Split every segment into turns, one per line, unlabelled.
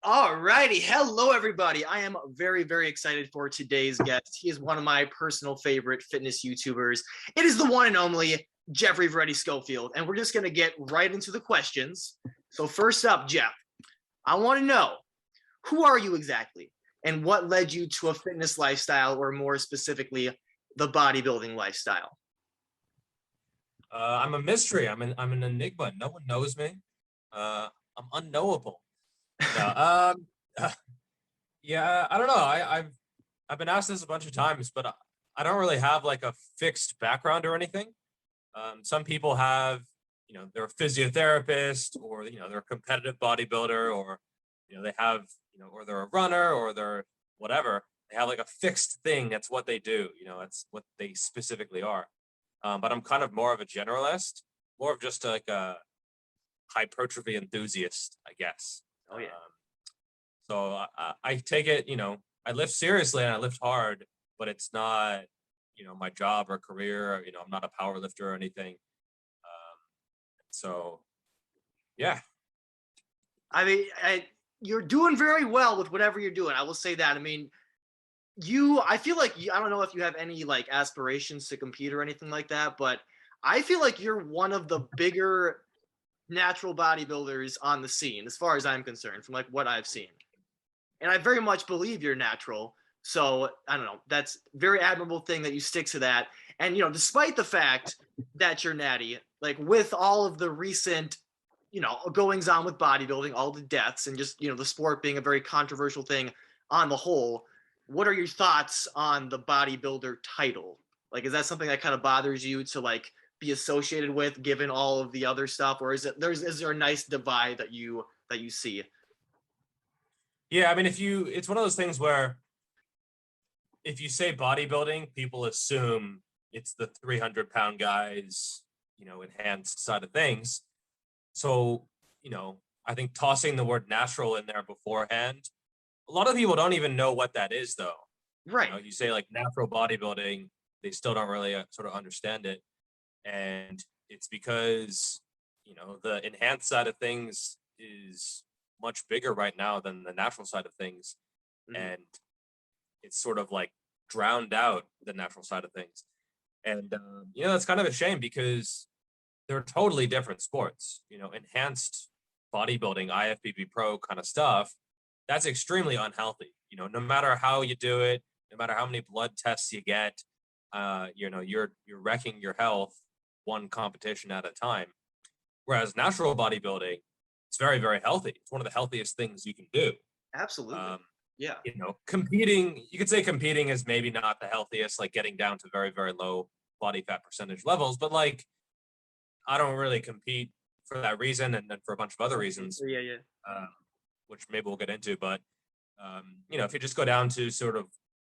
All righty. Hello, everybody. I am very, very excited for today's guest. He is one of my personal favorite fitness YouTubers. It is the one and only Geoffrey Verity Schofield. And we're just going to get right into the questions. So first up, Geoff, I want to know, who are you exactly? And what led you to a fitness lifestyle, or more specifically, the bodybuilding lifestyle?
I'm a mystery. I'm an enigma. No one knows me. I'm unknowable. No, yeah, I don't know. I've been asked this a bunch of times, but I don't really have like a fixed background or anything. Some people have, they're a physiotherapist, or they're a competitive bodybuilder, or they have, or they're a runner, or they're whatever. They have like a fixed thing. That's what they do. That's what they specifically are. But I'm kind of more of a generalist, more of just like a hypertrophy enthusiast, I guess.
Oh, yeah.
So I take it, I lift seriously and I lift hard, but it's not, my job or career. I'm not a power lifter or anything. So, yeah.
I mean, you're doing very well with whatever you're doing. I will say that. I mean, I feel like I don't know if you have any like aspirations to compete or anything like that, but I feel like you're one of the bigger natural bodybuilders on the scene, as far as I'm concerned, from like what I've seen. And I very much believe you're natural. So I don't know. That's a very admirable thing that you stick to that. And despite the fact that you're natty, like with all of the recent, goings on with bodybuilding, all the deaths, and just the sport being a very controversial thing on the whole, what are your thoughts on the bodybuilder title? Like, is that something that kind of bothers you to like be associated with, given all of the other stuff, or is there a nice divide that you see?
Yeah, I mean, it's one of those things where if you say bodybuilding, people assume it's the 300-pound guys, enhanced side of things. So, I think tossing the word natural in there beforehand, a lot of people don't even know what that is, though.
Right.
You say like natural bodybuilding, they still don't really sort of understand it. And it's because, the enhanced side of things is much bigger right now than the natural side of things.
Mm-hmm.
And it's sort of like drowned out the natural side of things. And, that's kind of a shame because they're totally different sports. Enhanced bodybuilding, IFBB pro kind of stuff, that's extremely unhealthy. No matter how you do it, no matter how many blood tests you get, you're wrecking your health one competition at a time. Whereas natural bodybuilding, it's very, very healthy. It's one of the healthiest things you can do.
Absolutely. Yeah.
Competing, you could say competing is maybe not the healthiest, like getting down to very, very low body fat percentage levels, but like, I don't really compete for that reason, and then for a bunch of other reasons,
Yeah.
which maybe we'll get into. But if you just go down to sort of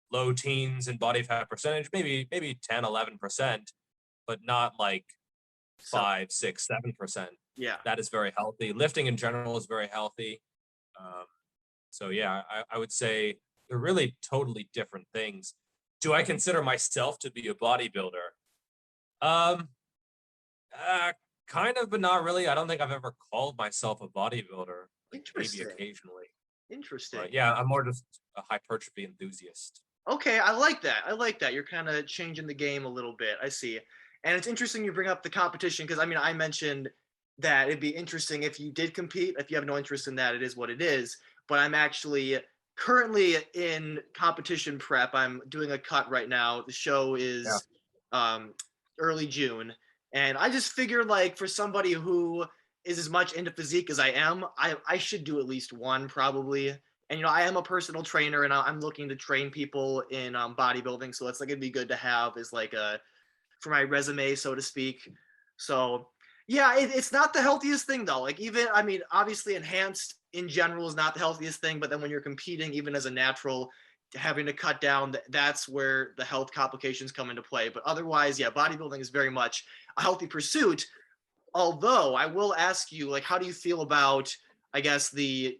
low teens and body fat percentage, maybe 10, 11%, but not like 5, 6, 7%.
Yeah.
That is very healthy. Lifting in general is very healthy. So yeah, I would say they're really totally different things. Do I consider myself to be a bodybuilder? Kind of, but not really. I don't think I've ever called myself a bodybuilder. Like maybe occasionally.
Interesting.
But yeah, I'm more just a hypertrophy enthusiast.
Okay, I like that. You're kind of changing the game a little bit. I see. And it's interesting you bring up the competition, because I mean, I mentioned that it'd be interesting if you did compete. If you have no interest in that, it is what it is. But I'm actually currently in competition prep. I'm doing a cut right now. The show is early June. And I just figured, like, for somebody who is as much into physique as I am, I should do at least one probably. And I am a personal trainer, and I'm looking to train people in bodybuilding. So it's like it'd be good to have as like for my resume, so to speak. So yeah, it's not the healthiest thing though. Like, even, I mean, obviously enhanced in general is not the healthiest thing, but then when you're competing, even as a natural, having to cut down, that's where the health complications come into play. But otherwise, yeah, bodybuilding is very much a healthy pursuit. Although I will ask you, like, how do you feel about, I guess, the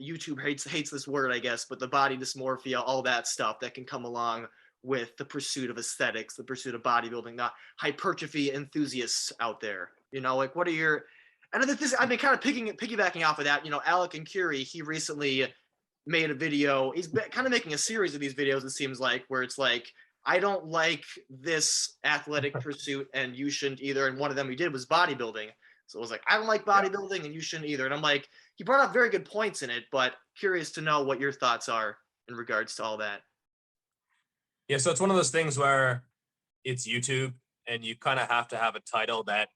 YouTube hates this word, I guess, but the body dysmorphia, all that stuff that can come along with the pursuit of aesthetics, the pursuit of bodybuilding, the hypertrophy enthusiasts out there? Like, what are your, And this, I mean, kind of piggybacking off of that, you know, Alec and Curie, he recently made a video. He's kind of making a series of these videos, it seems like, where it's like, I don't like this athletic pursuit and you shouldn't either. And one of them he did was bodybuilding. So it was like, I don't like bodybuilding and you shouldn't either. And I'm like, he brought up very good points in it, but curious to know what your thoughts are in regards to all that.
Yeah, so it's one of those things where it's YouTube and you kind of have to have a title that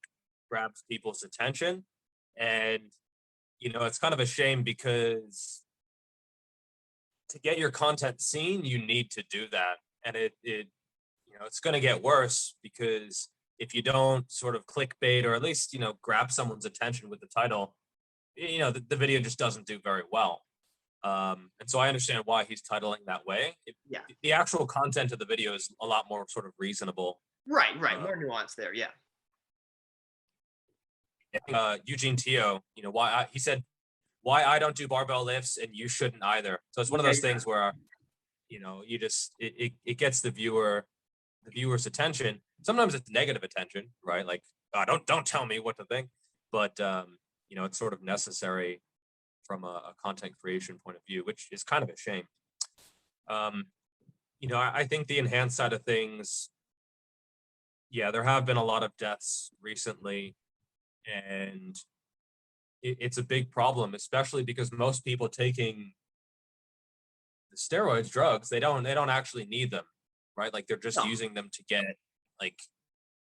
grabs people's attention. And, you know, it's kind of a shame because to get your content seen, you need to do that. And it you know, it's going to get worse because if you don't sort of clickbait or at least, you know, grab someone's attention with the title, you know, the video just doesn't do very well. And so I understand why he's titling that way.
Yeah.
The actual content of the video is a lot more sort of reasonable.
Right. More nuance there. Yeah.
Eugene Teo, you know, he said, why I don't do barbell lifts and you shouldn't either. So it's one of those things where, you know, you just, it gets the viewer's attention. Sometimes it's negative attention, right? Like, don't tell me what to think, but, you know, it's sort of necessary from a content creation point of view, which is kind of a shame. You know, I think the enhanced side of things, yeah, there have been a lot of deaths recently, and it's a big problem, especially because most people taking the steroids, drugs, they don't actually need them, right? Like they're just using them to get like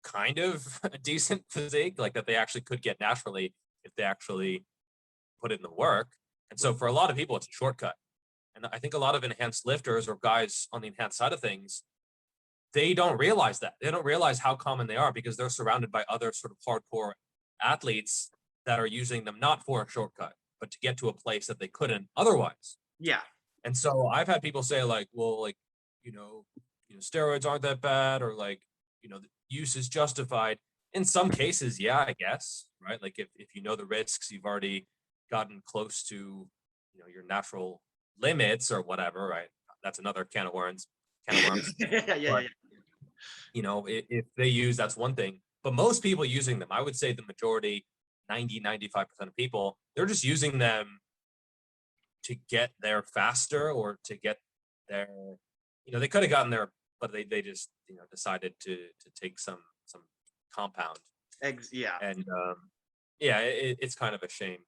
kind of a decent physique, like that they actually could get naturally if they actually put in the work. And so for a lot of people, it's a shortcut. And I think a lot of enhanced lifters or guys on the enhanced side of things, they don't realize that. They don't realize how common they are because they're surrounded by other sort of hardcore athletes that are using them not for a shortcut, but to get to a place that they couldn't otherwise.
Yeah.
And so I've had people say like, well, like, you know, steroids aren't that bad, or like, you know, the use is justified. In some cases, yeah, I guess, right? Like if you know the risks, you've already gotten close to, you know, your natural limits or whatever, right? That's another can of worms.
Yeah.
You know, if they use, that's one thing. But most people using them, I would say the majority, 95% of people, they're just using them to get there faster or to get there, you know, they could have gotten there, but they just, you know, decided to take some compound.
Yeah.
And yeah, it's kind of a shame.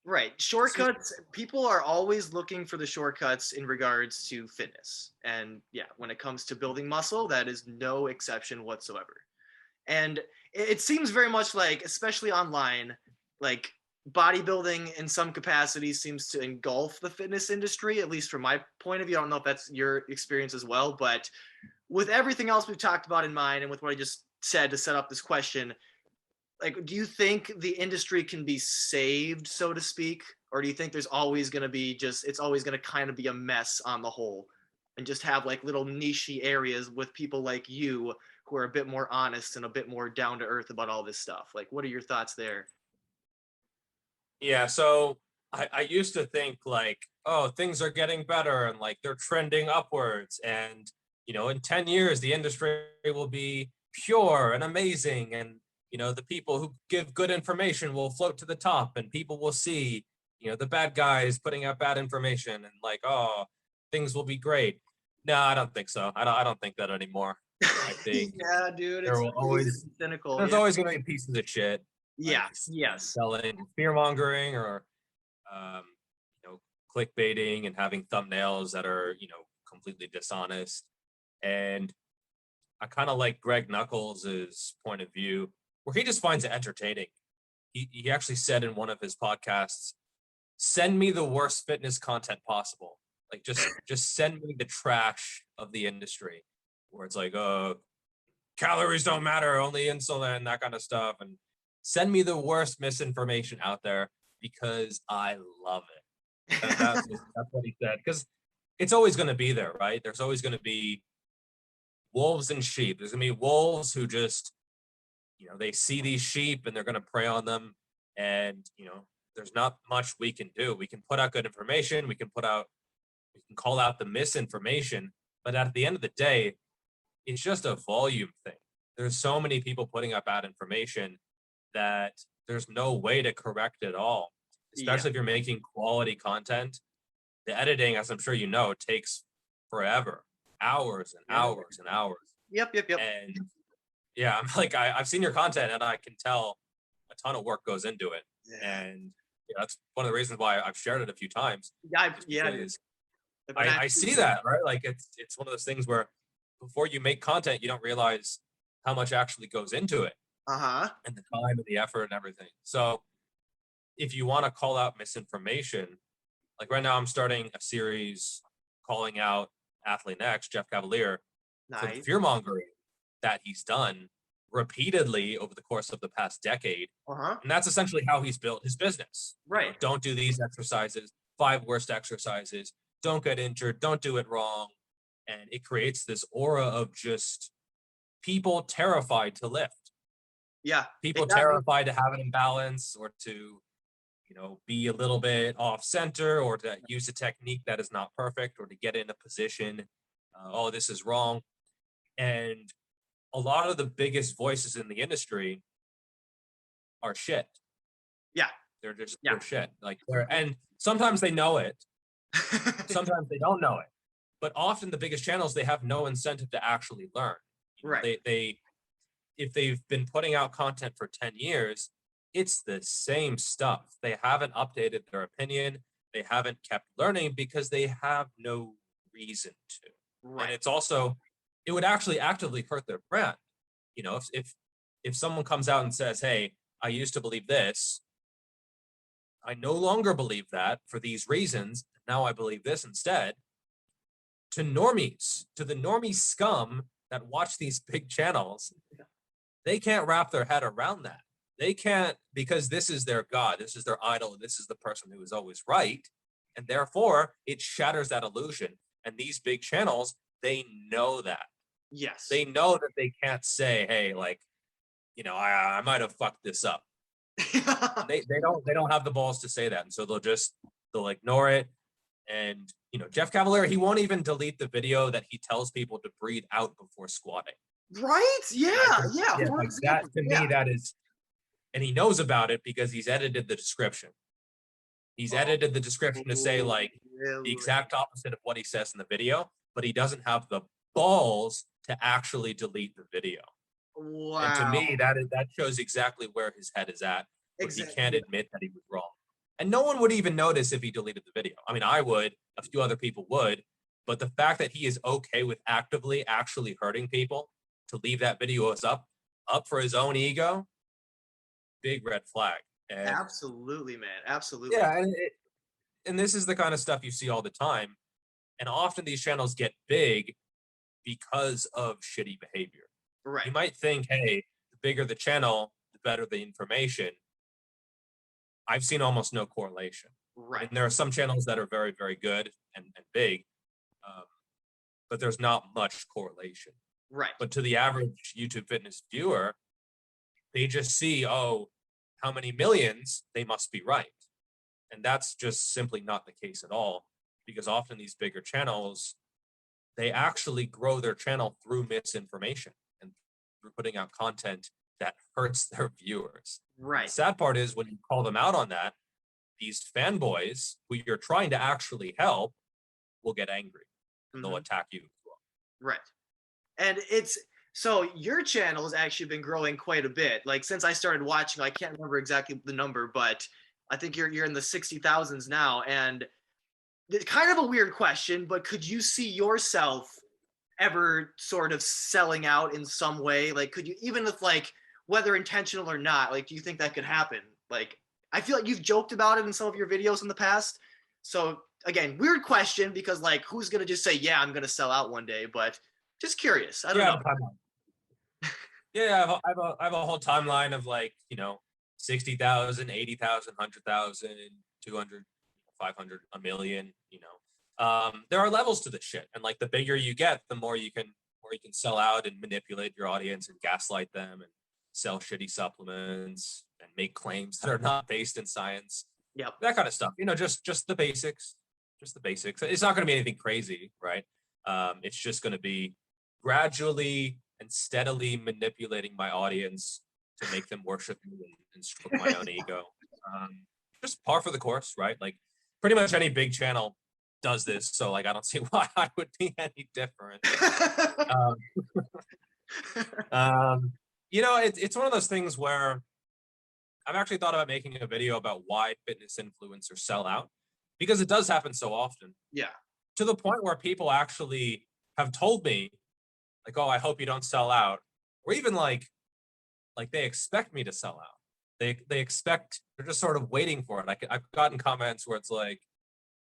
Right. Shortcuts, people are always looking for the shortcuts in regards to fitness. And yeah, when it comes to building muscle, that is no exception whatsoever. And it seems very much like, especially online, like bodybuilding in some capacity seems to engulf the fitness industry, at least from my point of view. I don't know if that's your experience as well, but with everything else we've talked about in mind and with what I just said to set up this question, like, do you think the industry can be saved, so to speak? Or do you think there's always going to be it's always going to kind of be a mess on the whole and just have like little niche areas with people like you who are a bit more honest and a bit more down to earth about all this stuff? Like, what are your thoughts there?
Yeah, so I used to think like, oh, things are getting better and like they're trending upwards. And, you know, in 10 years, the industry will be pure and amazing. And, you know, the people who give good information will float to the top and people will see, you know, the bad guys putting out bad information and like, oh, things will be great. No, I don't think so. I don't think that anymore. I think
yeah, dude,
there will always
cynical.
There's always going to be pieces of shit.
Yeah.
Like
Yes.
selling fear mongering or, you know, clickbaiting and having thumbnails that are, you know, completely dishonest. And I kind of like Greg Knuckles' point of view where he just finds it entertaining. He actually said in one of his podcasts, send me the worst fitness content possible. Like just send me the trash of the industry where it's like, calories don't matter, only insulin, that kind of stuff. And send me the worst misinformation out there because I love it. That's what he said. Because it's always going to be there, right? There's always going to be wolves and sheep. There's going to be wolves who just, you know, they see these sheep and they're going to prey on them. And, you know, there's not much we can do. We can put out good information. We can call out the misinformation. But at the end of the day, it's just a volume thing. There's so many people putting up bad information that there's no way to correct it all,
Yeah.
especially if you're making quality content. The editing, as I'm sure you know, takes forever, hours and
Yeah.
hours and hours.
Yep. Yep. Yep.
And yeah, I'm like, I've seen your content and I can tell a ton of work goes into it.
Yeah.
And that's one of the reasons why I've shared it a few times.
Yeah.
Because
But
I see that, right? Like it's one of those things where before you make content, you don't realize how much actually goes into it and the time and the effort and everything. So if you want to call out misinformation, like right now I'm starting a series calling out Athlete X, Jeff Cavalier, for the
Nice.
fear mongering that he's done repeatedly over the course of the past decade. And that's essentially how he's built his business.
Right.
You know, don't do these exercises, 5 worst exercises, don't get injured, don't do it wrong. And it creates this aura of just people terrified to lift.
Yeah.
People terrified to have an imbalance or to, you know, be a little bit off center or to use a technique that is not perfect or to get in a position. Oh, this is wrong. And a lot of the biggest voices in the industry are shit.
Yeah.
They're just they're shit. Like and sometimes they know it. Sometimes they don't know it. But often the biggest channels, they have no incentive to actually learn. You know,
Right.
They if they've been putting out content for 10 years, it's the same stuff. They haven't updated their opinion. They haven't kept learning because they have no reason to.
Right.
And it's also, it would actually actively hurt their brand. You know, if someone comes out and says, hey, I used to believe this, I no longer believe that for these reasons, now I believe this instead, to normies, to the normie scum that watch these big channels, they can't wrap their head around that. They can't, because this is their God, this is their idol, this is the person who is always right. And therefore, it shatters that illusion. And these big channels, they know that.
Yes.
They know that they can't say, hey, like, you know, I might have fucked this up. they don't have the balls to say that. And so they'll ignore it. And, you know, Jeff Cavalier, he won't even delete the video that he tells people to breathe out before squatting.
Right? Yeah.
Like that, to me, that is, and he knows about it because he's edited the description. He's edited the description to say like the exact opposite of what he says in the video, but he doesn't have the balls to actually delete the video.
Wow.
And to me, that shows exactly where his head is at.
Exactly.
He can't admit that he was wrong. And no one would even notice if he deleted the video. I mean, I would, a few other people would, but the fact that he is okay with actively actually hurting people to leave that video up for his own ego, big red flag. And
absolutely, man. Absolutely.
yeah, and this is the kind of stuff you see all the time. And often these channels get big because of shitty behavior.
Right.
You might think, hey, the bigger the channel, the better the information. I've seen almost no correlation.
Right.
And there are some channels that are very, very good and big, but there's not much correlation.
Right.
But to the average YouTube fitness viewer, they just see, oh, how many millions, they must be right. And that's just simply not the case at all, because often these bigger channels, they actually grow their channel through misinformation and through putting out content that hurts their viewers.
Right.
The sad part is when you call them out on that, these fanboys who you're trying to actually help will get angry and they'll attack you as well.
Right. And so your channel has actually been growing quite a bit. Like since I started watching, I can't remember exactly the number, but I think you're in the 60,000s now. And it's kind of a weird question, but could you see yourself ever sort of selling out in some way? Like, could you, even if like, whether intentional or not, like, do you think that could happen? Like, I feel like you've joked about it in some of your videos in the past. So again, weird question because like, who's going to just say, yeah, I'm going to sell out one day, but just curious. I don't know.
Yeah, I have a whole timeline of like, you know, 60,000, 80,000, 100,000, 200, 500, a million, you know. There are levels to this shit. And like the bigger you get, the more you can sell out and manipulate your audience and gaslight them and sell shitty supplements and make claims that are not based in science.
Yep.
That kind of stuff. You know, just the basics. Just the basics. It's not going to be anything crazy, right? It's just going to be gradually and steadily manipulating my audience to make them worship me and stroke my own ego. Just par for the course, right? Like pretty much any big channel does this, so like I don't see why I would be any different. You know, it's one of those things where I've actually thought about making a video about why fitness influencers sell out, because it does happen so often.
Yeah.
To the point where people actually have told me, like, oh, I hope you don't sell out. Or even like they expect me to sell out. They expect, they're just sort of waiting for it. I've gotten comments where it's like,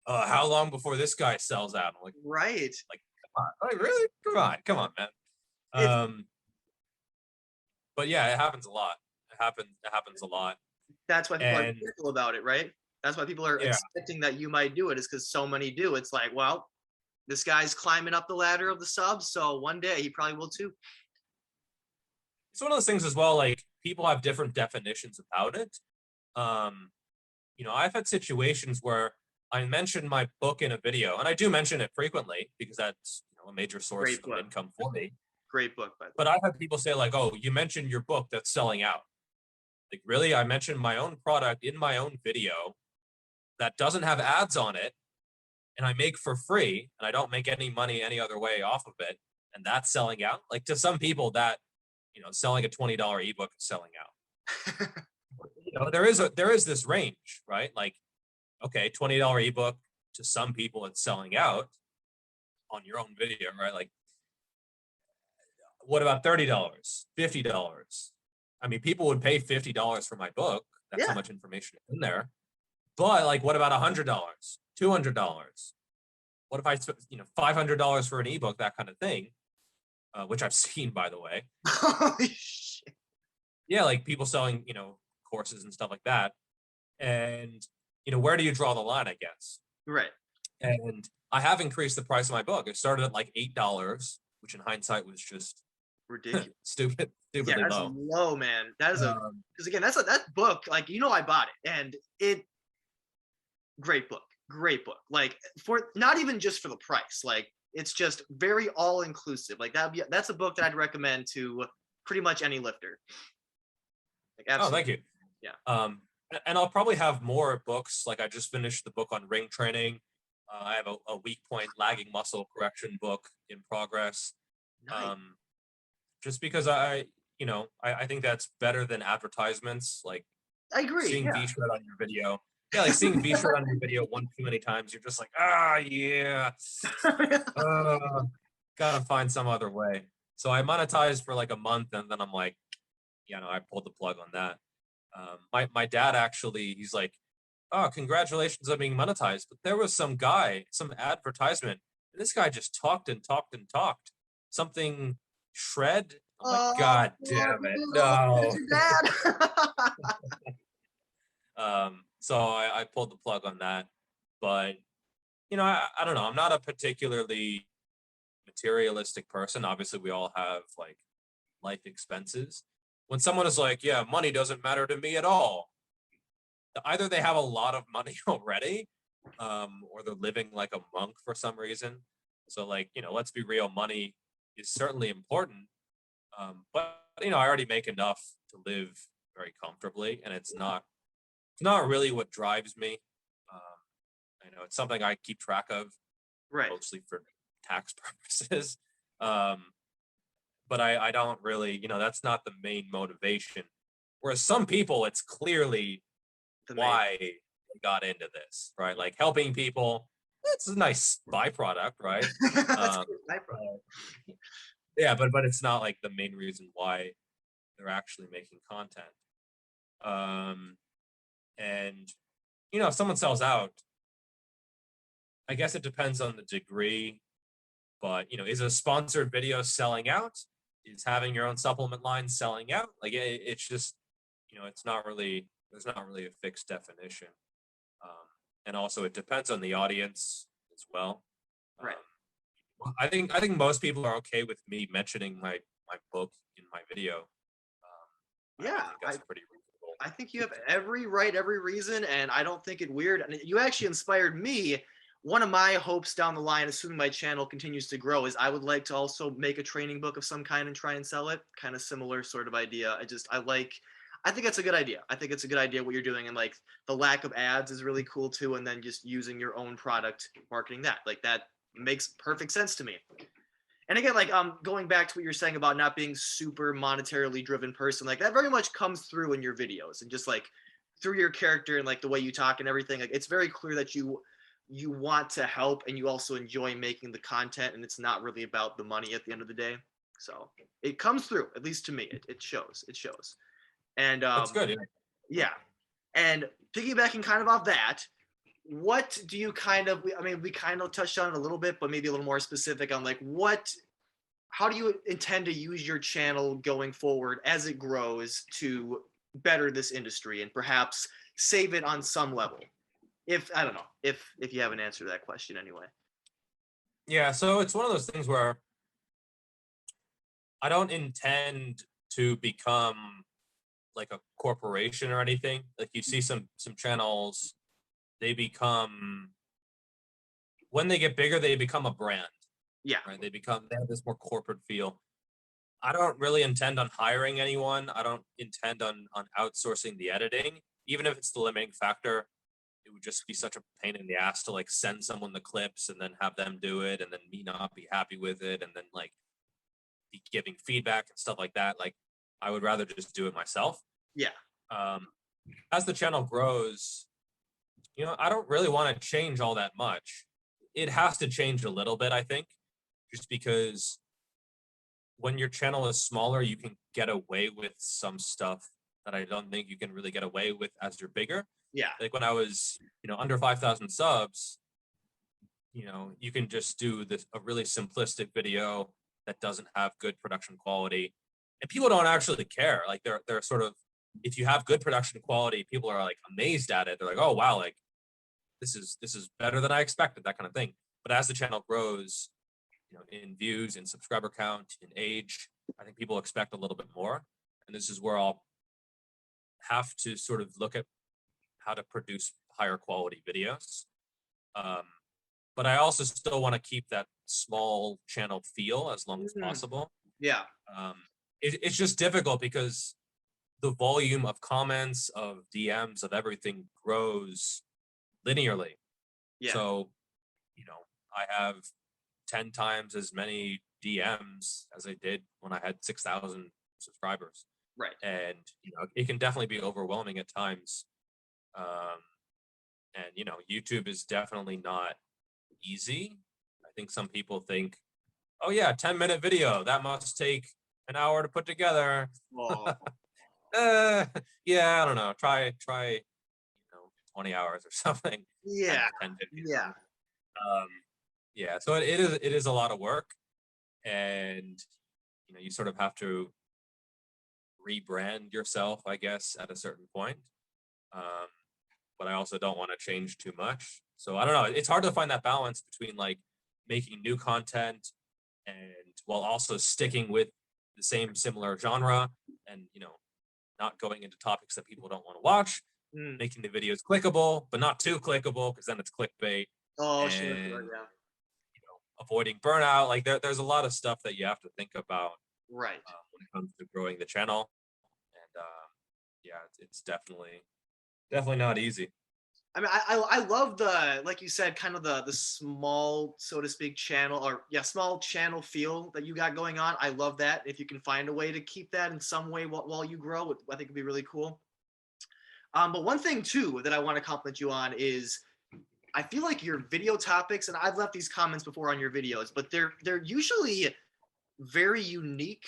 how long before this guy sells out? I'm like,
right.
Like, come on. Like, really? Come on, man. But yeah, it happens a lot. It happens a lot.
That's why people are critical about it, right? That's why people are expecting that you might do it, is because so many do. It's like, well, this guy's climbing up the ladder of the subs, so one day he probably will too.
It's one of those things as well, like people have different definitions about it. You know, I've had situations where I mention my book in a video, and I do mention it frequently because that's, you know, a major source of income for me.
Great book, by the way.
But I've had people say like, oh, you mentioned your book that's selling out. Like, really? I mentioned my own product in my own video that doesn't have ads on it, and I make for free, and I don't make any money any other way off of it, and that's selling out? Like, to some people, that, you know, selling a $20 ebook is selling out. You know, there is this range, right? Like, okay, $20 ebook, to some people it's selling out on your own video, right? Like, what about $30, $50? I mean, people would pay $50 for my book. That's how much information is in there. But like, what about $100, $200? What if I, you know, $500 for an ebook, that kind of thing, which I've seen, by the way.
Holy shit.
Yeah, like people selling, you know, courses and stuff like that. And, you know, where do you draw the line, I guess?
Right.
And I have increased the price of my book. It started at like $8, which in hindsight was just
ridiculous.
stupidly
that's
low.
Low, man. That is because again, that book, like, you know, I bought it, and great book. Like, for not even just for the price, like, it's just very all inclusive. Like, that's a book that I'd recommend to pretty much any lifter. Like, absolutely.
Oh, thank you.
Yeah.
And I'll probably have more books. Like, I just finished the book on ring training. I have a weak point lagging muscle correction book in progress.
Nice.
Just because I think that's better than advertisements. Like,
I agree.
Seeing V-Shred on your video. Yeah, like seeing V-Shred on your video one too many times, you're just like, gotta find some other way. So I monetized for like a month, and then I'm like, I pulled the plug on that. My dad actually, he's like, oh, congratulations on being monetized. But there was some guy, some advertisement, and this guy just talked and talked and talked. Something shred. I'm like, God damn it. No. So I pulled the plug on that. But, I don't know. I'm not a particularly materialistic person. Obviously, we all have like life expenses. When someone is like, yeah, money doesn't matter to me at all, either they have a lot of money already, or they're living like a monk for some reason. So like, let's be real, money is certainly important. But I already make enough to live very comfortably, and it's not really what drives me. It's something I keep track of,
right,
mostly for tax purposes. But I don't really, that's not the main motivation. Whereas some people, it's clearly why they got into this, right? Like helping people, it's a nice byproduct, right? Yeah, but it's not like the main reason why they're actually making content. And if someone sells out, I guess it depends on the degree. But is a sponsored video selling out? Is having your own supplement line selling out? Like it's just, it's not really, there's not really a fixed definition. And also it depends on the audience as well.
Right.
I think most people are okay with me mentioning my book in my video.
Yeah,
that's pretty reasonable.
I think you have every right, every reason, and I don't think it weird. And you actually inspired me one of my hopes down the line, assuming my channel continues to grow, is I would like to also make a training book of some kind and try and sell it. Kind of similar sort of idea. I think that's a good idea. I think it's a good idea what you're doing, and like the lack of ads is really cool too. And then just using your own product, marketing that, like that makes perfect sense to me. And again, like going back to what you're saying about not being super monetarily driven person, like that very much comes through in your videos and just like through your character and like the way you talk and everything. Like it's very clear that you want to help and you also enjoy making the content, and it's not really about the money at the end of the day. So it comes through, at least to me. It shows. It shows. And
That's good. Yeah.
yeah. And piggybacking kind of off that, what do you kind of, I mean, we kind of touched on it a little bit, but maybe a little more specific on like how do you intend to use your channel going forward as it grows to better this industry and perhaps save it on some level? If, I don't know, if you have an answer to that question anyway.
Yeah, so it's one of those things where I don't intend to become like a corporation or anything. Like you see some channels, they become, when they get bigger, they become a brand.
Yeah.
Right? They have this more corporate feel. I don't really intend on hiring anyone. I don't intend on outsourcing the editing, even if it's the limiting factor. It would just be such a pain in the ass to like send someone the clips and then have them do it and then me not be happy with it and then like be giving feedback and stuff like that. Like I would rather just do it myself.
Yeah.
As the channel grows, you know, I don't really want to change all that much. It has to change a little bit, I think, just because when your channel is smaller, you can get away with some stuff that I don't think you can really get away with as you're bigger.
Yeah.
Like when I was, you know, under 5,000 subs, you know, you can just do a really simplistic video that doesn't have good production quality, and people don't actually care. Like they're sort of, if you have good production quality, people are like amazed at it. They're like, oh wow, like this is better than I expected, that kind of thing. But as the channel grows, you know, in views, in subscriber count, in age, I think people expect a little bit more, and this is where I'll have to sort of look at how to produce higher quality videos. But I also still want to keep that small channel feel as long as possible.
Yeah.
It's just difficult because the volume of comments, of DMs, of everything grows linearly.
Yeah.
So, you know, I have 10 times as many DMs as I did when I had 6,000 subscribers.
Right.
And, you know, it can definitely be overwhelming at times. And, you know, YouTube is definitely not easy. I think some people think, oh yeah, 10-minute video, that must take an hour to put together.
Oh.
Yeah, I don't know. Try, you know, 20 hours or something.
Yeah.
10, 15
Yeah.
yeah. So it is a lot of work, and you know, you sort of have to rebrand yourself, I guess, at a certain point. But I also don't want to change too much. So I don't know. It's hard to find that balance between like making new content and while also sticking with the same similar genre and, you know, not going into topics that people don't want to watch, making the videos clickable, but not too clickable because then it's clickbait.
Oh,
and,
sure. Yeah.
You know, avoiding burnout. Like there's a lot of stuff that you have to think about.
Right.
When it comes to growing the channel. And yeah, it's definitely not easy.
I mean, I love the, like you said, kind of the small, so to speak, channel, or yeah, small channel feel that you got going on. I love that. If you can find a way to keep that in some way while you grow, I think it'd be really cool. But one thing too that I want to compliment you on is I feel like your video topics, and I've left these comments before on your videos, but they're usually very unique.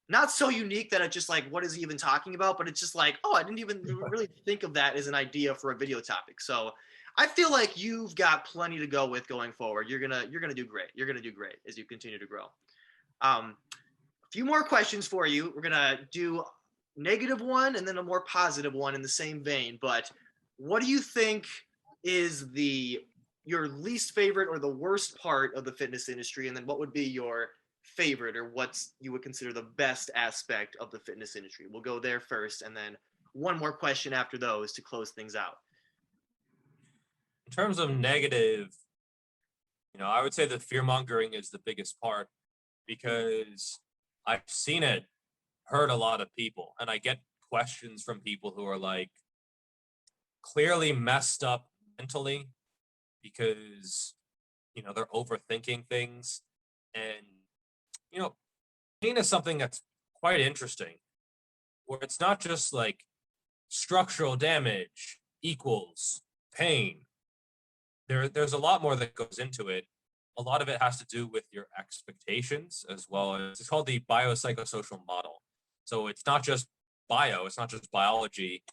Not so unique that it's just like, what is he even talking about? But it's just like, oh, I didn't even really think of that as an idea for a video topic. So I feel like you've got plenty to go with going forward. You're gonna do great. You're gonna do great as you continue to grow. A few more questions for you. We're gonna do negative one and then a more positive one in the same vein. But what do you think is your least favorite or the worst part of the fitness industry? And then what would be your favorite or what's you would consider the best aspect of the fitness industry? We'll go there first and then one more question after those to close things out.
In terms of negative, I would say the fear mongering is the biggest part because I've seen it hurt a lot of people. And I get questions from people who are like clearly messed up mentally because, they're overthinking things. And, pain is something that's quite interesting where it's not just like structural damage equals pain. There's a lot more that goes into it. A lot of it has to do with your expectations as well as it's called the biopsychosocial model. So it's not just it's not just biology.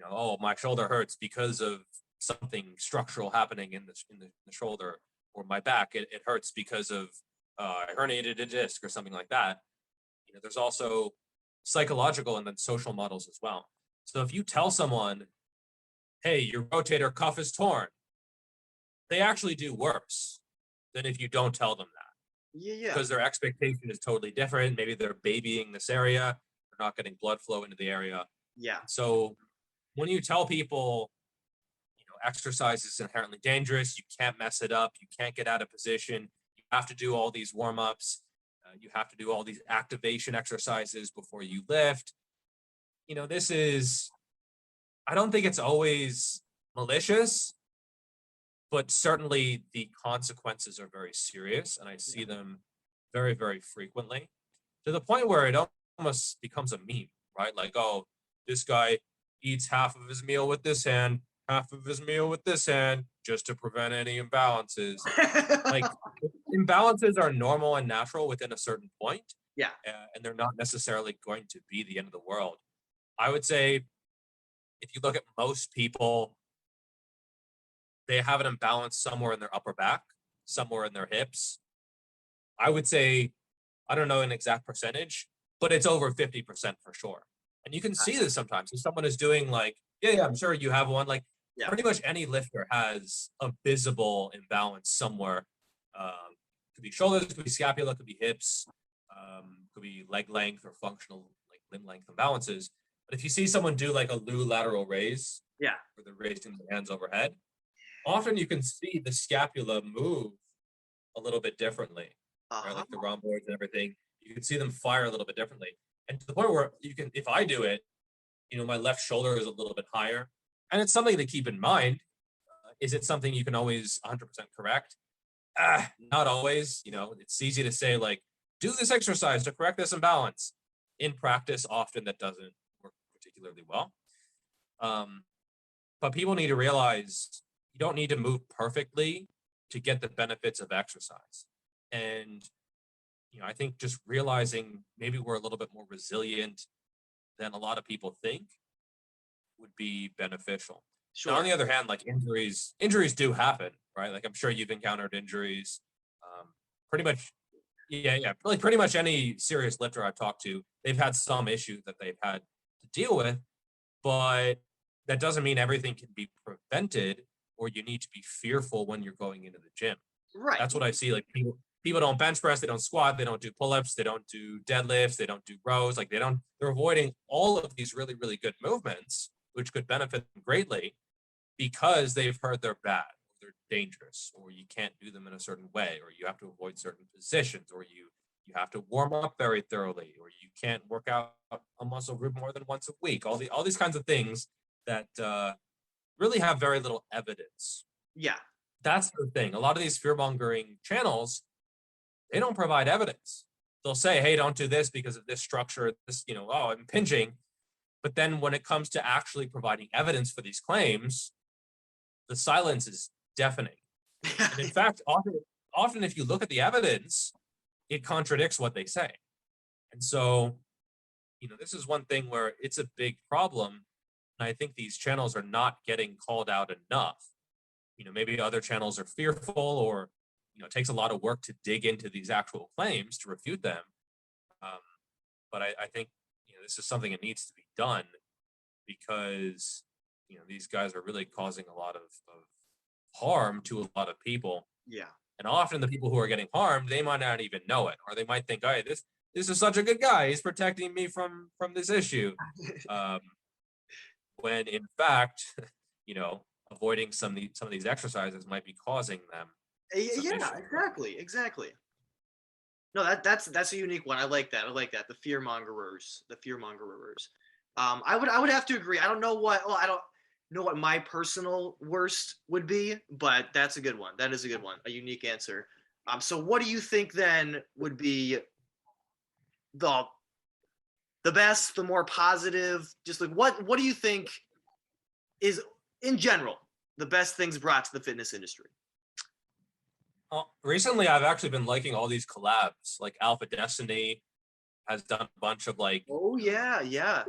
Oh, my shoulder hurts because of something structural happening in the shoulder, or my back. It hurts because of I herniated a disc or something like that. There's also psychological and then social models as well. So if you tell someone, hey, your rotator cuff is torn, they actually do worse than if you don't tell them that.
Yeah.
Because their expectation is totally different. Maybe they're babying this area. They're not getting blood flow into the area.
Yeah.
So when you tell people, exercise is inherently dangerous, you can't mess it up, you can't get out of position, you have to do all these warm-ups, you have to do all these activation exercises before you lift. I don't think it's always malicious, but certainly the consequences are very serious, and I see them very, very frequently, to the point where it almost becomes a meme, right? Like, oh, this guy eats half of his meal with this hand, half of his meal with this hand, just to prevent any imbalances. Like, imbalances are normal and natural within a certain point.
Yeah.
And they're not necessarily going to be the end of the world. I would say if you look at most people, they have an imbalance somewhere in their upper back, somewhere in their hips. I would say, I don't know an exact percentage, but it's over 50% for sure. And you can see this sometimes. If someone is doing like, yeah, I'm sure you have one. Like, pretty much any lifter has a visible imbalance somewhere. Could be shoulders, could be scapula, could be hips, could be leg length or functional like limb length imbalances. But if you see someone do like a Lou lateral raise, where they're raising their hands overhead, often you can see the scapula move a little bit differently, right? Like the rhomboids and everything. You can see them fire a little bit differently. And to the point where if I do it, my left shoulder is a little bit higher. And it's something to keep in mind. Is it something you can always 100% correct? Not always. It's easy to say, like, do this exercise to correct this imbalance. In practice, often that doesn't work particularly well. But people need to realize you don't need to move perfectly to get the benefits of exercise. And, I think just realizing maybe we're a little bit more resilient than a lot of people think would be beneficial.
Sure.
Now, on the other hand, like injuries do happen, right? Like I'm sure you've encountered injuries. Pretty much, like pretty much any serious lifter I've talked to, they've had some issue that they've had to deal with, but that doesn't mean everything can be prevented or you need to be fearful when you're going into the gym.
Right.
That's what I see. Like people don't bench press, they don't squat, they don't do pull-ups, they don't do deadlifts, they don't do rows. Like they're avoiding all of these really, really good movements, which could benefit them greatly because they've heard they're bad, or they're dangerous, or you can't do them in a certain way, or you have to avoid certain positions, or you have to warm up very thoroughly, or you can't work out a muscle group more than once a week. All these kinds of things that really have very little evidence.
Yeah.
That's the thing. A lot of these fear-mongering channels, they don't provide evidence. They'll say, hey, don't do this because of this structure, this, I'm impinging. But then when it comes to actually providing evidence for these claims, the silence is deafening. And in fact, often if you look at the evidence, it contradicts what they say. And so, this is one thing where it's a big problem. And I think these channels are not getting called out enough. Maybe other channels are fearful or, it takes a lot of work to dig into these actual claims to refute them. But I think, this is something that needs to be done because, these guys are really causing a lot of harm to a lot of people.
Yeah. And
often the people who are getting harmed, they might not even know it, or they might think, hey, this is such a good guy. He's protecting me from this issue. When in fact, avoiding some of these exercises might be causing them
Yeah,
sufficient.
exactly. No, that's a unique one. I like that. I like that. The fear mongerers. The fear mongerers. I would have to agree. I don't know what. Well, I don't know what my personal worst would be, but that's a good one. That is a good one. A unique answer. So what do you think then would be the the best, the more positive? Just like what do you think is in general the best things brought to the fitness industry?
Recently, I've actually been liking all these collabs. Like Alpha Destiny has done a bunch of like
Oh yeah, yeah.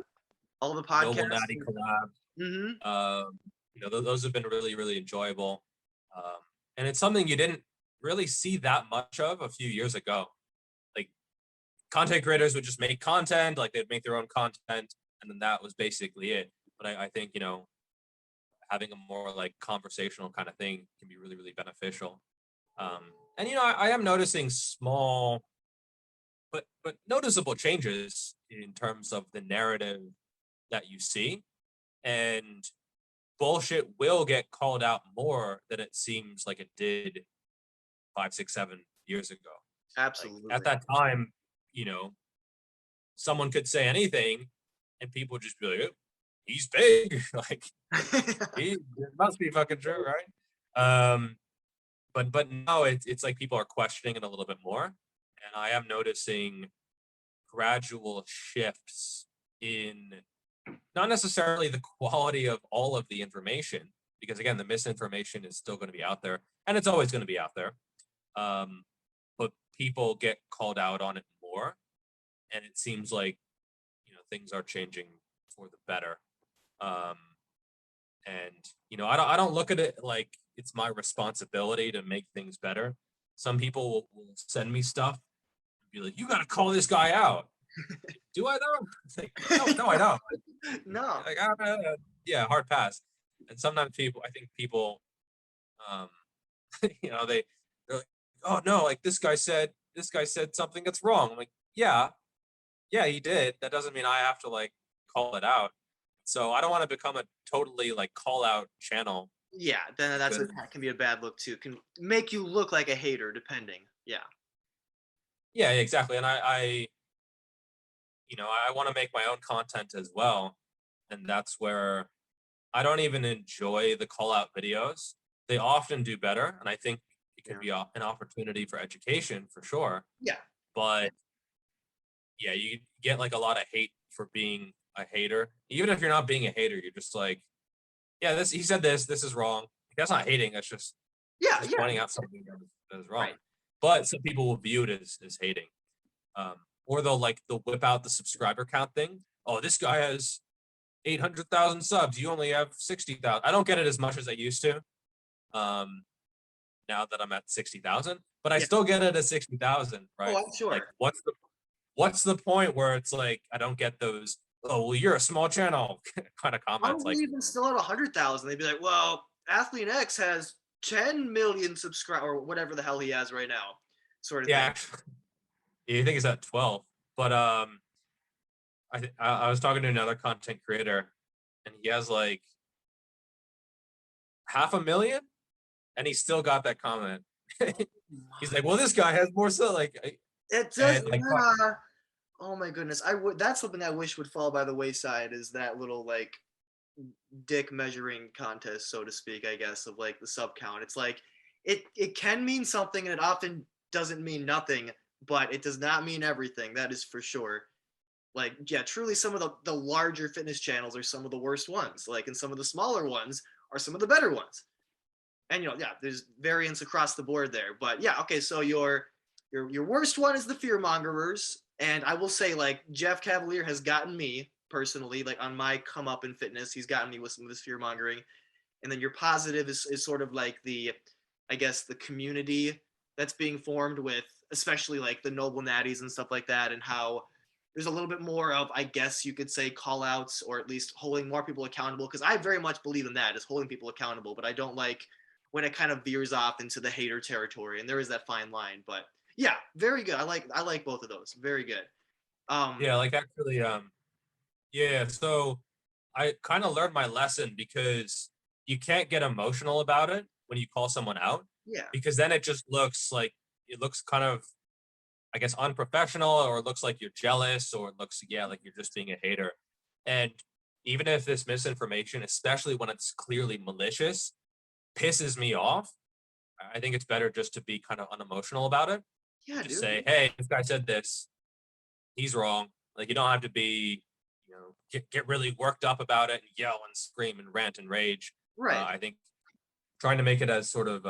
All the
Noble
podcasts.
Natty collabs.
Mm-hmm.
Those have been really, really enjoyable. Um, and it's something you didn't really see that much of a few years ago. Like content creators would just make content, like they'd make their own content, and then that was basically it. But I think, having a more like conversational kind of thing can be really, really beneficial. And I am noticing small but noticeable changes in terms of the narrative that you see. And bullshit will get called out more than it seems like it did 5, 6, 7 years ago. Like at
Absolutely.
that time, someone could say anything and people would just be like, oh, he's big. Like it must be fucking true, right? But now it's like people are questioning it a little bit more. And I am noticing gradual shifts in not necessarily the quality of all of the information, because again, the misinformation is still going to be out there and it's always going to be out there. But people get called out on it more, and it seems like things are changing for the better. And I don't look at it like it's my responsibility to make things better. Some people will send me stuff and be like, "You got to call this guy out." Do I though? Like, no, I don't.
No.
Like, yeah, hard pass. And sometimes I think people, um, they're like, "Oh no, like this guy said something that's wrong." I'm like, yeah, he did. That doesn't mean I have to like call it out. So I don't want to become a totally like call out channel.
Yeah, then that can be a bad look too. Can make you look like a hater, depending. Yeah.
Yeah, exactly. And I want to make my own content as well. And that's where I don't even enjoy the call out videos. They often do better. And I think it can be an opportunity for education for sure.
Yeah.
But yeah, you get like a lot of hate for being a hater. Even if you're not being a hater, you're just like, yeah, he said this is wrong. That's not hating. That's just
Yeah.
pointing out something that is wrong.
Right.
But some people will view it as hating. Or they'll whip out the subscriber count thing. Oh, this guy has 800,000 subs. You only have 60,000. I don't get it as much as I used to. Now that I'm at 60,000, but I still get it at 60,000, right?
Oh, I'm sure.
Like, what's the point where it's like I don't get those? Oh, well, you're a small channel kind of comments.
Probably
Like,
even still at 100,000. They'd be like, "Well, Athlete X has 10 million subscribers, or whatever the hell he has right now," sort of
yeah,
thing.
actually, you think it's at 12, but I was talking to another content creator, and he has like 500,000, and he still got that comment. He's like, well, this guy has more so like
It does.
and like
Oh my goodness. That's something I wish would fall by the wayside, is that little like dick measuring contest, so to speak, I guess, of like the sub count. It's like it can mean something and it often doesn't mean nothing, but it does not mean everything. That is for sure. Like, yeah, truly some of the larger fitness channels are some of the worst ones. Like, and some of the smaller ones are some of the better ones. And yeah, there's variance across the board there. But yeah, okay, so your worst one is the fear mongerers. And I will say, like, Jeff Cavalier has gotten me personally, like on my come up in fitness, he's gotten me with some of this fear mongering. And then your positive is sort of like I guess the community that's being formed with, especially like the noble natties and stuff like that, and how there's a little bit more of, I guess you could say, call outs, or at least holding more people accountable. Because I very much believe in that, is holding people accountable, but I don't like when it kind of veers off into the hater territory, and there is that fine line. But yeah, very good. I like both of those. Very good.
yeah, like actually, yeah. So I kind of learned my lesson because you can't get emotional about it when you call someone out.
Yeah.
because then it just looks like, it looks kind of, I guess, unprofessional, or it looks like you're jealous, or it looks, yeah, like you're just being a hater. And even if this misinformation, especially when it's clearly malicious, pisses me off, I think it's better just to be kind of unemotional about it.
Yeah,
Just
dude.
say, hey, this guy said this, he's wrong. Like, you don't have to be, get really worked up about it and yell and scream and rant and rage.
Right.
I think trying to make it as sort of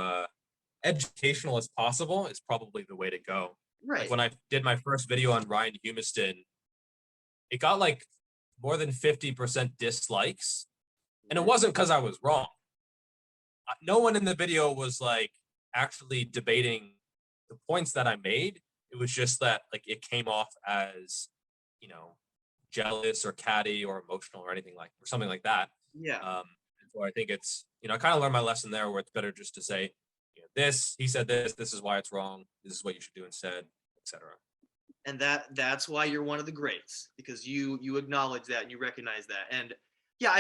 educational as possible is probably the way to go. Like,
Right.
when I did my first video on Ryan Humiston, it got like more than 50% dislikes. And it wasn't because I was wrong. No one in the video was like actually debating the points that I made. It was just that like it came off as, you know, jealous or catty or emotional or anything like, or something like that.
Yeah.
And so I think it's, I kind of learned my lesson there, where it's better just to say, this, he said this is why it's wrong. This is what you should do instead, etc.
And that's why you're one of the greats, because you acknowledge that and you recognize that. And yeah,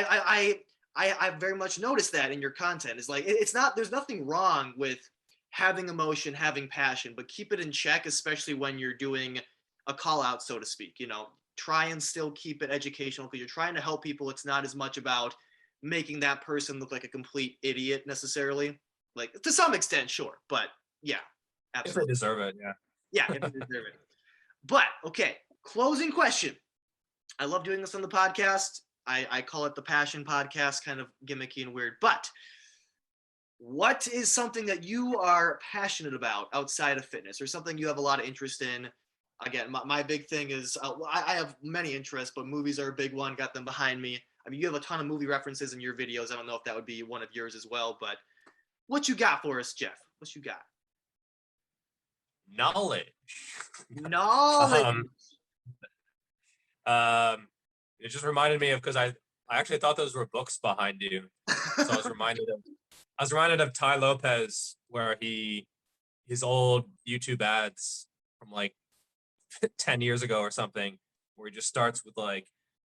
I very much noticed that in your content. Is like, it's not, there's nothing wrong with having emotion, having passion, but keep it in check, especially when you're doing a call out, so to speak. Try and still keep it educational, because you're trying to help people. It's not as much about making that person look like a complete idiot necessarily. Like, to some extent, sure, but yeah,
If they
absolutely.
deserve it, yeah.
Yeah, if you deserve it. But okay, closing question. I love doing this on the podcast. I call it the Passion Podcast, kind of gimmicky and weird. But what is something that you are passionate about outside of fitness, or something you have a lot of interest in? Again, my big thing is I have many interests, but movies are a big one. Got them behind me. I mean, you have a ton of movie references in your videos. I don't know if that would be one of yours as well, but what you got for us, Geoff? What you got?
Knowledge.
Knowledge.
um, um, it just reminded me of, because I actually thought those were books behind you. So I was reminded of Ty Lopez, where his old YouTube ads from like 10 years ago or something, where he just starts with like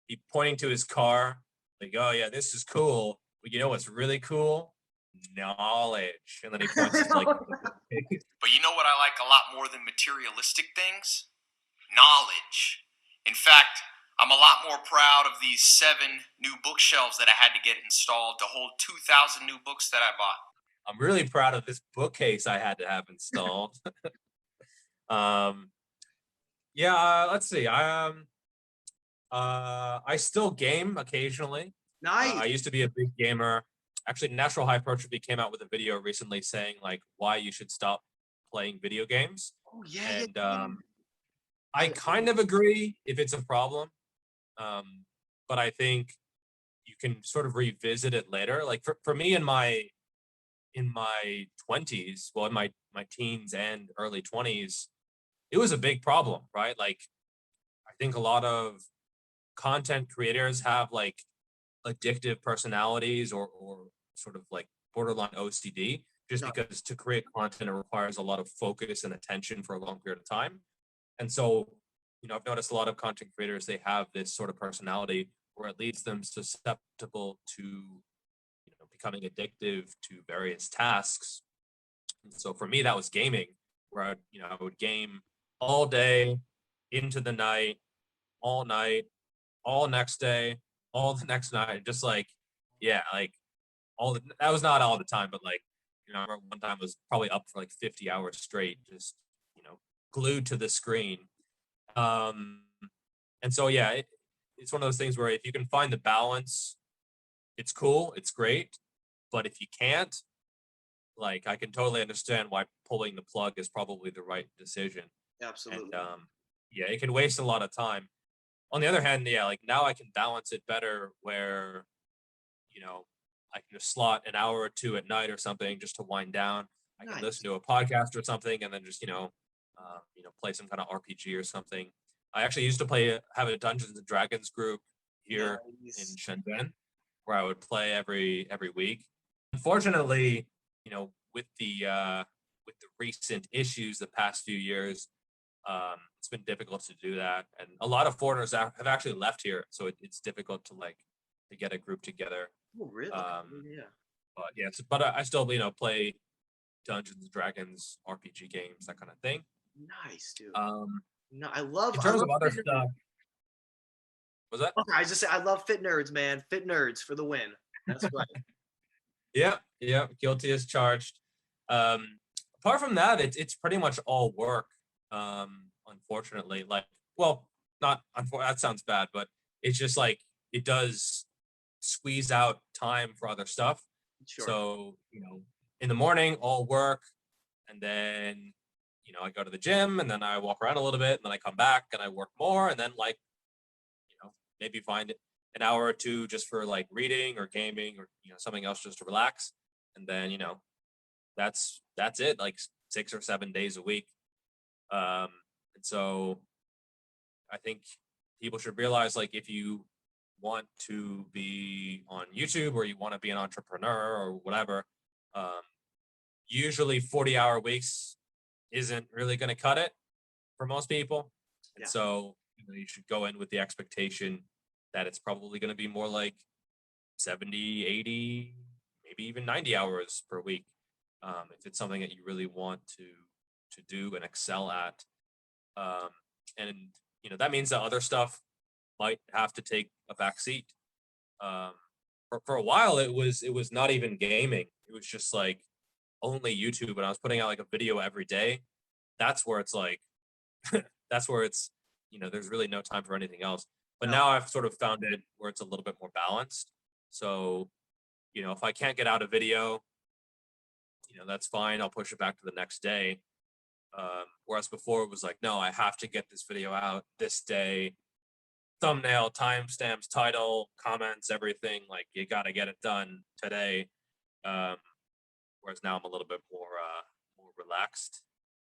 he pointing to his car, like, oh yeah, this is cool. But you know what's really cool? Knowledge. And then he points to like
But you know what I like a lot more than materialistic things? Knowledge. In fact, I'm a lot more proud of these 7 new bookshelves that I had to get installed to hold 2,000 new books that I bought.
I'm really proud of this bookcase I had to have installed. Yeah, let's see. I still game occasionally.
Nice.
I used to be a big gamer. Actually, Natural Hypertrophy came out with a video recently saying like why you should stop playing video games.
Oh yeah.
And
yeah.
I kind of agree if it's a problem. But I think you can sort of revisit it later. Like for me in my 20s, well, in my teens and early 20s, it was a big problem, right? Like, I think a lot of content creators have like addictive personalities, or sort of like borderline OCD, just because to create content, it requires a lot of focus and attention for a long period of time. And so, I've noticed a lot of content creators, they have this sort of personality where it leads them susceptible to, becoming addictive to various tasks. And so for me, that was gaming, where I would game all day, into the night, all night, all next day, all the next night, just like, yeah, like that was not all the time, but like, I remember one time I was probably up for like 50 hours straight, just, glued to the screen. And so, yeah, it's one of those things where if you can find the balance, it's cool, it's great. But if you can't, like, I can totally understand why pulling the plug is probably the right decision.
Absolutely.
And yeah, it can waste a lot of time. On the other hand, yeah, like now I can balance it better where, I can just slot an hour or 2 at night or something just to wind down. I can listen to a podcast or something, and then just, play some kind of RPG or something. I actually used to have a Dungeons and Dragons group here in Shenzhen, where I would play every week. Unfortunately, with the recent issues the past few years, it's been difficult to do that, and a lot of foreigners have actually left here, so it's difficult to get a group together.
Oh, really? Yeah.
But yeah, but I still play Dungeons and Dragons, RPG games, that kind of thing.
Nice, dude.
In
No, I love
other
fit
stuff, was that?
Okay, I just say I love fit nerds, man. Fit nerds for the win. That's right.
Yeah, guilty as charged. Apart from that, it's pretty much all work. Unfortunately, like, well, not that sounds bad, but it's just like it does squeeze out time for other stuff.
Sure.
So, in the morning, all work, and then, I go to the gym, and then I walk around a little bit, and then I come back and I work more, and then like, maybe find an hour or two just for like reading or gaming or something else just to relax, and then that's it, like 6 or 7 days a week. And so I think people should realize, like, if you want to be on YouTube or you want to be an entrepreneur or whatever, usually 40-hour weeks isn't really going to cut it for most people. And so you should go in with the expectation that it's probably going to be more like 70, 80, maybe even 90 hours per week, if it's something that you really want to do and excel at. And that means that other stuff might have to take a back seat. For a while, it was not even gaming. It was just like only YouTube, and I was putting out like a video every day. That's where it's like, there's really no time for anything else. But now I've sort of found it where it's a little bit more balanced. So, if I can't get out a video, that's fine. I'll push it back to the next day. Whereas before it was like, no, I have to get this video out this day. Thumbnail, timestamps, title, comments, everything. Like, you got to get it done today. Whereas now I'm a little bit more relaxed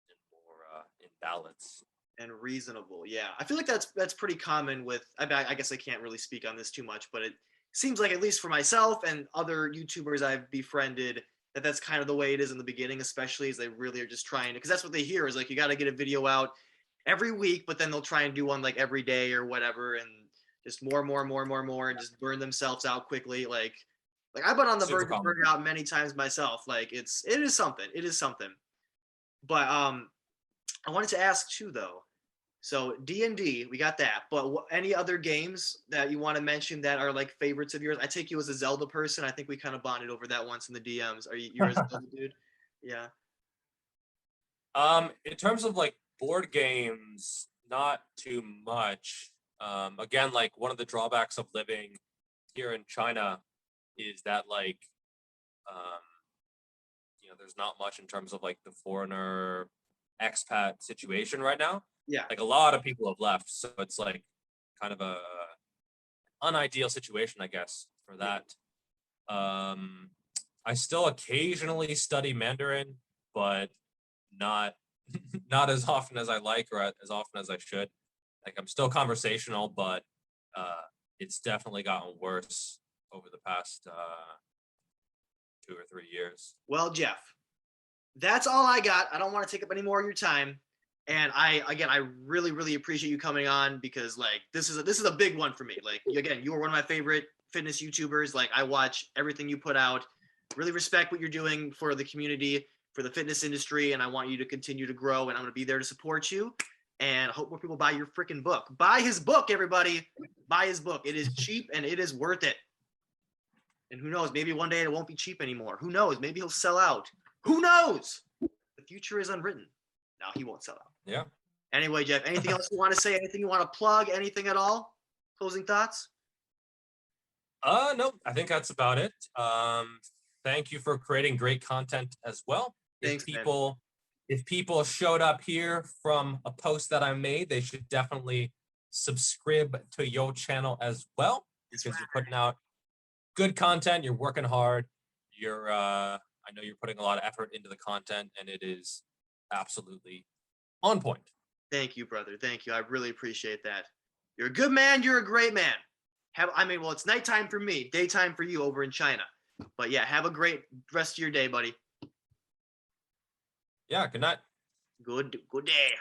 and more in balance.
And reasonable. Yeah, I feel like that's pretty common with, I guess I can't really speak on this too much, but it seems like, at least for myself and other YouTubers I've befriended, that's kind of the way it is in the beginning, especially as they really are just trying to, because that's what they hear is like, you got to get a video out every week, but then they'll try and do one like every day or whatever, and just more and just burn themselves out quickly. Like I've been on the verge of burning out many times myself. Like it is something. But I wanted to ask too, though. So D&D, we got that. But any other games that you want to mention that are like favorites of yours? I take you as a Zelda person. I think we kind of bonded over that once in the DMs. You're a Zelda dude? Yeah.
In terms of like board games, not too much. Again, like one of the drawbacks of living here in China is that like, there's not much in terms of like the foreigner expat situation right now.
Yeah.
Like a lot of people have left, so it's like kind of a unideal situation, I guess, for that. I still occasionally study Mandarin, but not as often as I like or as often as I should. Like I'm still conversational, but it's definitely gotten worse over the past 2 or 3 years.
Well, Geoff, that's all I got. I don't want to take up any more of your time. And I really, really appreciate you coming on, because like this is a big one for me. Like you are one of my favorite fitness YouTubers. Like I watch everything you put out. Really respect what you're doing for the community, for the fitness industry, and I want you to continue to grow, and I'm going to be there to support you. And I hope more people buy your freaking book. Buy his book, everybody. Buy his book. It is cheap and it is worth it. And who knows, maybe one day it won't be cheap anymore. Who knows? Maybe he'll sell out. Who knows? The future is unwritten. No, he won't sell out.
Yeah.
Anyway, Geoff, anything else you want to say? Anything you want to plug? Anything at all? Closing thoughts?
No, I think that's about it. Thank you for creating great content as well.
Thanks,
if people showed up here from a post that I made, they should definitely subscribe to your channel as well, because you're putting out good content. You're working hard. I know you're putting a lot of effort into the content, and it is absolutely on point.
Thank you, brother. Thank you. I really appreciate that. You're a good man. You're a great man. Well, it's nighttime for me, daytime for you over in China. But yeah, have a great rest of your day, buddy.
Yeah, good night.
Good day.